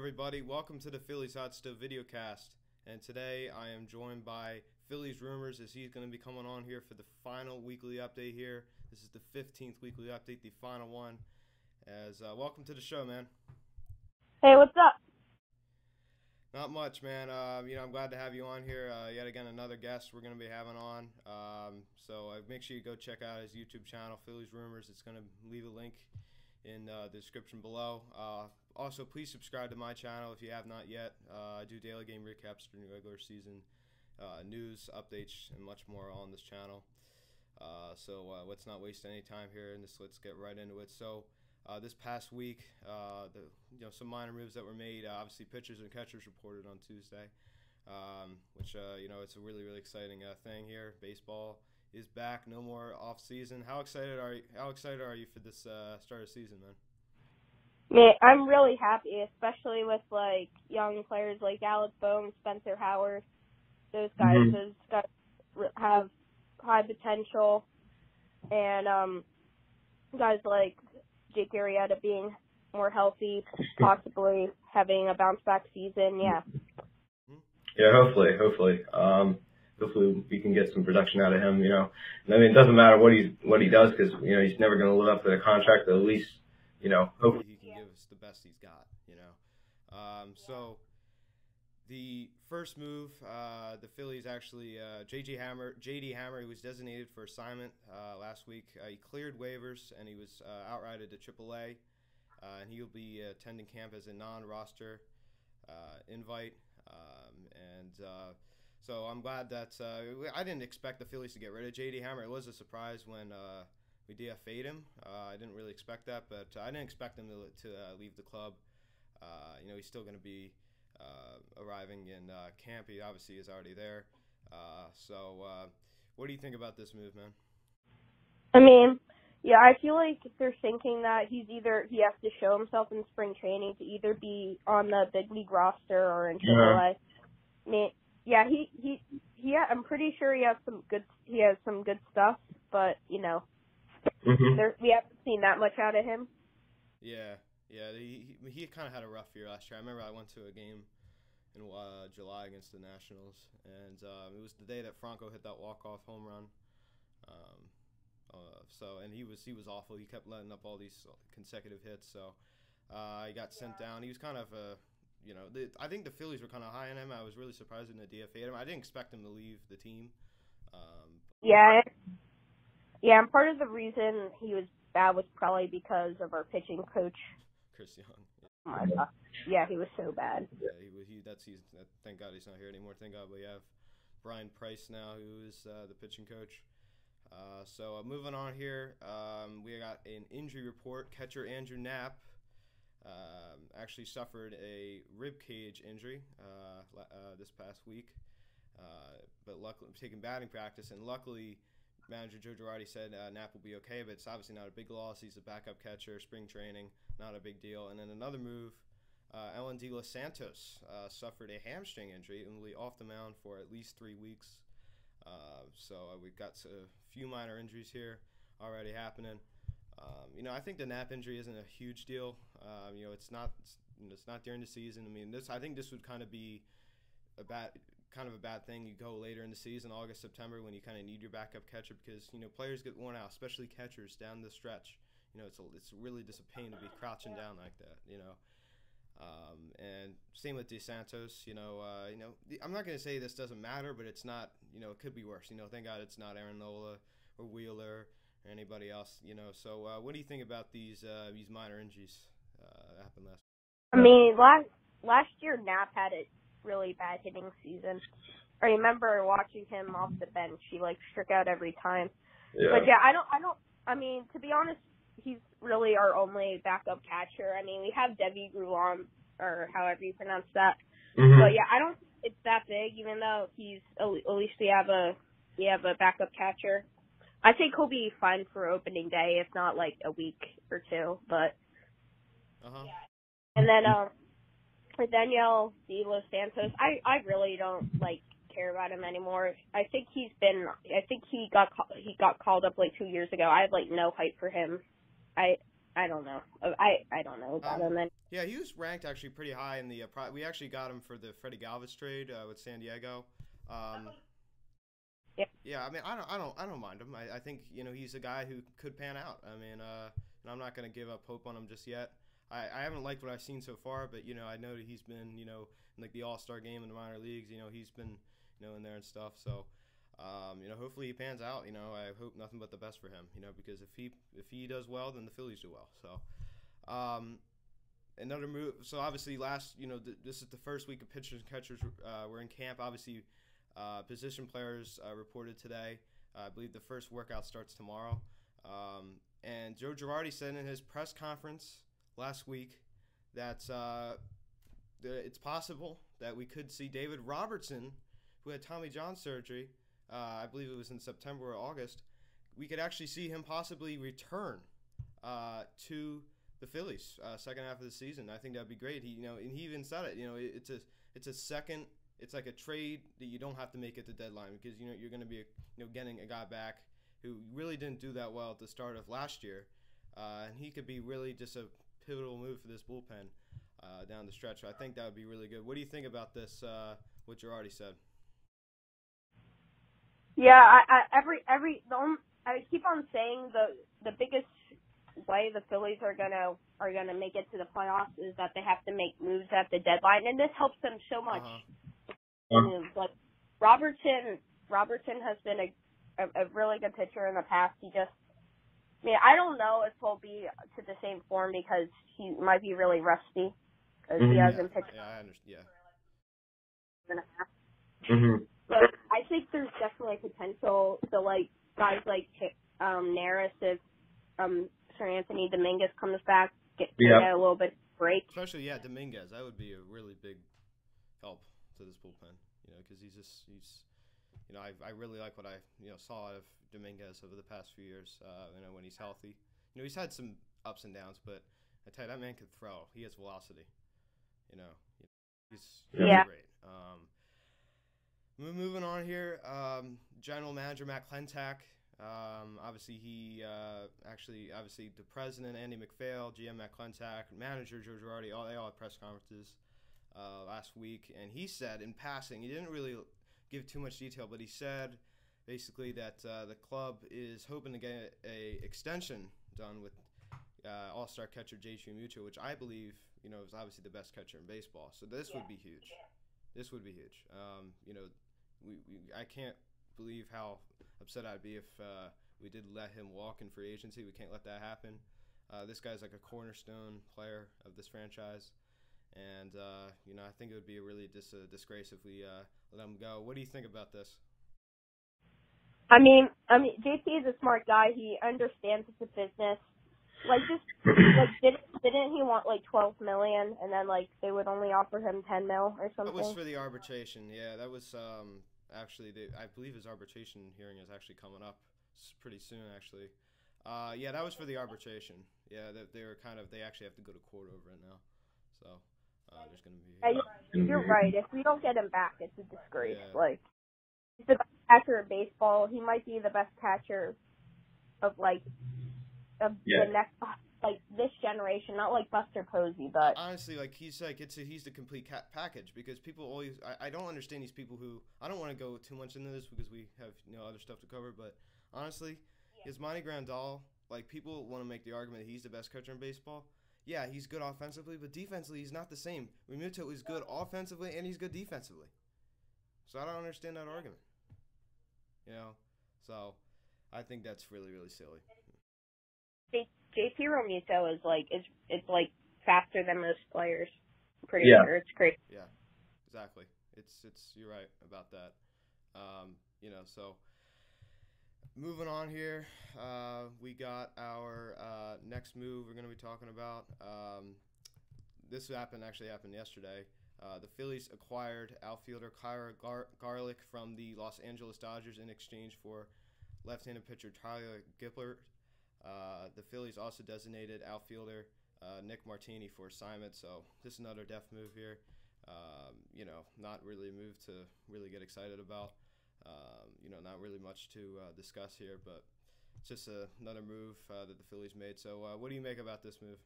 everybody? Welcome to the Phillies Hot Stove videocast. And today I am joined by Phillies Rumors, as he's going to be coming on here for the final weekly update here. This is the 15th weekly update, the final one. Welcome to the show, man. Hey, what's up? Not much, man. I'm glad to have you on here. Yet again, another guest we're going to be having on. So make sure you go check out his YouTube channel, Phillies Rumors. It's going to leave a link in the description below. Also, please subscribe to my channel if you have not yet. I do daily game recaps during the regular season, news, updates, and much more on this channel. So let's not waste any time here, and let's get right into it. So this past week, some minor moves that were made. Obviously, pitchers and catchers reported on Tuesday, which it's a really exciting thing here. Baseball is back. No more off season. How excited are you for this start of season, man? Yeah, I'm really happy, especially with young players like Alex Bohm, Spencer Howard. Those guys, those guys have high potential, and guys like Jake Arrieta being more healthy, possibly having a bounce back season. Yeah. Yeah, hopefully. Hopefully we can get some production out of him. It doesn't matter what he does because he's never going to live up to the contract. But at least hopefully he can give us the best he's got. So the first move, the Phillies actually J.D. Hammer, he was designated for assignment last week. He cleared waivers and he was outrighted to AAA, and he'll be attending camp as a non-roster invite. So I'm glad that I didn't expect the Phillies to get rid of J.D. Hammer. It was a surprise when we DFA'd him. I didn't really expect that, but I didn't expect him to leave the club. He's still going to be arriving in camp. He obviously is already there. So what do you think about this move, man? I mean, yeah, I feel like they're thinking that he has to show himself in spring training to either be on the big league roster or in AAA. I mean, yeah, I'm pretty sure he has some good stuff, but we haven't seen that much out of him. Yeah, he kind of had a rough year last year. I remember I went to a game in July against the Nationals, and it was the day that Franco hit that walk-off home run. And he was awful. He kept letting up all these consecutive hits. So he got sent down. He was kind of I think the Phillies were kind of high on him. I was really surprised when they DFA'd him. I didn't expect him to leave the team. Yeah, and part of the reason he was bad was probably because of our pitching coach, Chris Young. Oh my God. Yeah, he was so bad. Yeah, thank God he's not here anymore. Thank God we have Brian Price now, who is the pitching coach. So moving on here, we got an injury report. Catcher Andrew Knapp actually suffered a rib cage injury this past week, but luckily taking batting practice, and luckily manager Joe Girardi said Knapp will be okay, but it's obviously not a big loss. He's a backup catcher, spring training, not a big deal. And then another move, Ellen De Los Santos suffered a hamstring injury and will be off the mound for at least 3 weeks. So we've got a few minor injuries here already happening. I think the Knapp injury isn't a huge deal. It's not during the season. I think this would kind of be a bad thing. You go later in the season, August, September, when you kind of need your backup catcher because players get worn out, especially catchers down the stretch. It's really just a pain to be crouching down like that. And same with DeSantos. I'm not gonna say this doesn't matter, but it's not. It could be worse. Thank God it's not Aaron Nola or Wheeler or anybody else. So what do you think about these minor injuries that happened last? I mean, last year Knapp had a really bad hitting season. I remember watching him off the bench. He struck out every time. Yeah. But yeah, I mean, to be honest, he's really our only backup catcher. I mean, we have Debbie Grulon, or however you pronounce that. But yeah, I don't think it's that big, even though at least we have a backup catcher. I think he'll be fine for opening day, if not a week or two. But yeah. And then for Daniel De Los Santos, I really don't care about him anymore. I think he got called up 2 years ago. I have no hype for him. I I don't know. I don't know about him. And yeah, he was ranked actually pretty high in the. We actually got him for the Freddie Galvis trade with San Diego. Yeah, I mean, I don't mind him. I think he's a guy who could pan out. I mean, and I'm not going to give up hope on him just yet. I haven't liked what I've seen so far, but I know that he's been in like the All-Star game in the minor leagues. He's been in there and stuff. So hopefully he pans out. I hope nothing but the best for him. Because if he does well, then the Phillies do well. So another move. So obviously this is the first week of pitchers and catchers. We're in camp. Obviously, position players reported today. I believe the first workout starts tomorrow. And Joe Girardi said in his press conference last week that it's possible that we could see David Robertson, who had Tommy John surgery, I believe it was in September or August, we could actually see him possibly return to the Phillies second half of the season. I think that'd be great. And he even said it. It's a second. It's like a trade that you don't have to make at the deadline because you're going to be getting a guy back who really didn't do that well at the start of last year, and he could be really just a pivotal move for this bullpen down the stretch. So I think that would be really good. What do you think about this? What Girardi said? Yeah, I keep on saying the biggest way the Phillies are gonna make it to the playoffs is that they have to make moves at the deadline, and this helps them so much. Like Robertson has been a really good pitcher in the past. I don't know if he'll be to the same form because he might be really rusty because he hasn't pitched. Yeah, I understand. Yeah. But I think there's definitely potential to guys like Neris if Sir Anthony Dominguez comes back, get a little bit break. Especially Dominguez, that would be a really big help to this bullpen. Because he's I really like what I saw of Dominguez over the past few years. When he's healthy, he's had some ups and downs, but I tell you that man can throw. He has velocity. He's great. Moving on here, General Manager Matt Klentak. Obviously obviously the president Andy MacPhail, GM Matt Klentak, manager Joe Girardi, they all had press conferences last week, and he said in passing, he didn't really give too much detail, but he said basically that the club is hoping to get a extension done with All-Star catcher J.T. Muto, which I believe is obviously the best catcher in baseball. So this would be huge. This would be huge. I can't believe how upset I'd be if we did let him walk in free agency. We can't let that happen. This guy's like a cornerstone player of this franchise. And, I think it would be a really disgrace if we let him go. What do you think about this? I mean, JT is a smart guy. He understands it's a business. Didn't he want $12 million, and then they would only offer him $10 million or something? That was for the arbitration. Yeah, that was actually. I believe his arbitration hearing is actually coming up pretty soon. Actually, yeah, that was for the arbitration. Yeah, they actually have to go to court over it now. So there's going to be. You're right. If we don't get him back, it's a disgrace. Yeah. He's the best catcher in baseball. He might be the best catcher of the next this generation, not like Buster Posey, but honestly, he's the complete package because people always I don't understand these people who I don't want to go too much into this because we have other stuff to cover, but honestly, Yasmani Grandal, people want to make the argument that he's the best catcher in baseball. Yeah, he's good offensively, but defensively he's not the same. Realmuto is good offensively and he's good defensively. So I don't understand that argument. So I think that's really, really silly. JT Realmuto is faster than most players. I'm pretty sure it's great. Yeah, exactly. It's you're right about that. So moving on here, we got our next move we're going to be talking about. This happened yesterday. The Phillies acquired outfielder Kyra Garlick from the Los Angeles Dodgers in exchange for left-handed pitcher Tyler Gilbert. The Phillies also designated outfielder Nick Martini for assignment, so this is another depth move here. Not really a move to really get excited about. Not really much to discuss here, but it's just another move that the Phillies made. So what do you make about this move?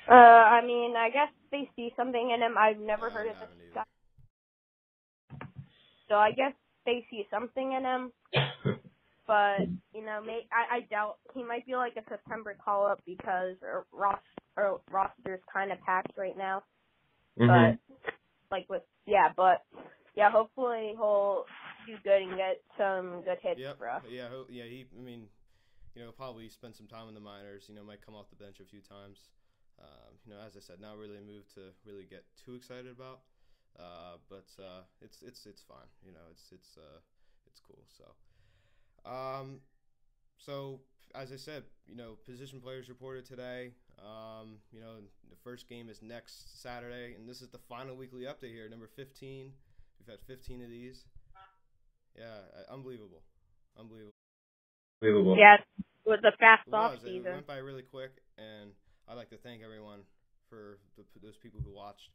I mean, I guess they see something in him. I've never heard of this guy. So I guess they see something in him. But, you know, I doubt he might be like a September call-up because roster's kind of packed right now. Mm-hmm. But hopefully he'll do good and get some good hits for us. Probably spend some time in the minors. Might come off the bench a few times. As I said, not really a move to really get too excited about. But it's fine. It's cool. So as I said, position players reported today. The first game is next Saturday, and this is the final weekly update here, number 15. We've had 15 of these. Yeah, unbelievable. Yeah, it was a fast off season. It went by really quick, and I'd like to thank everyone for those people who watched.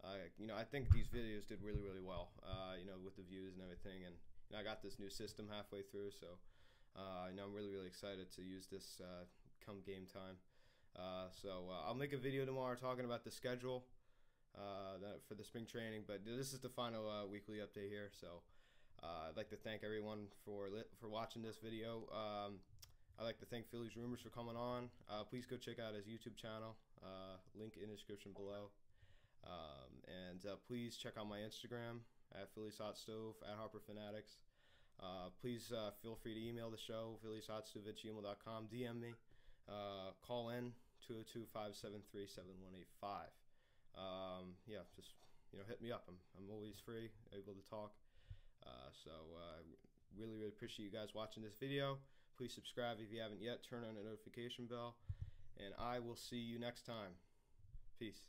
I think these videos did really, really well, with the views and everything. And I got this new system halfway through, so I'm really, really excited to use this come game time. I'll make a video tomorrow talking about the schedule for the spring training, but this is the final weekly update here. So I'd like to thank everyone for watching this video. I'd like to thank Phillies Rumors for coming on. Please go check out his YouTube channel. Link in the description below. And please check out my Instagram at Phillies Hot Stove, at Harper Fanatics. Please feel free to email the show, phillieshotstove@gmail.com. DM me. Call in 202-573-7185. Just hit me up. I'm always free, able to talk. Really, really appreciate you guys watching this video. Please subscribe if you haven't yet. Turn on the notification bell. And I will see you next time. Peace.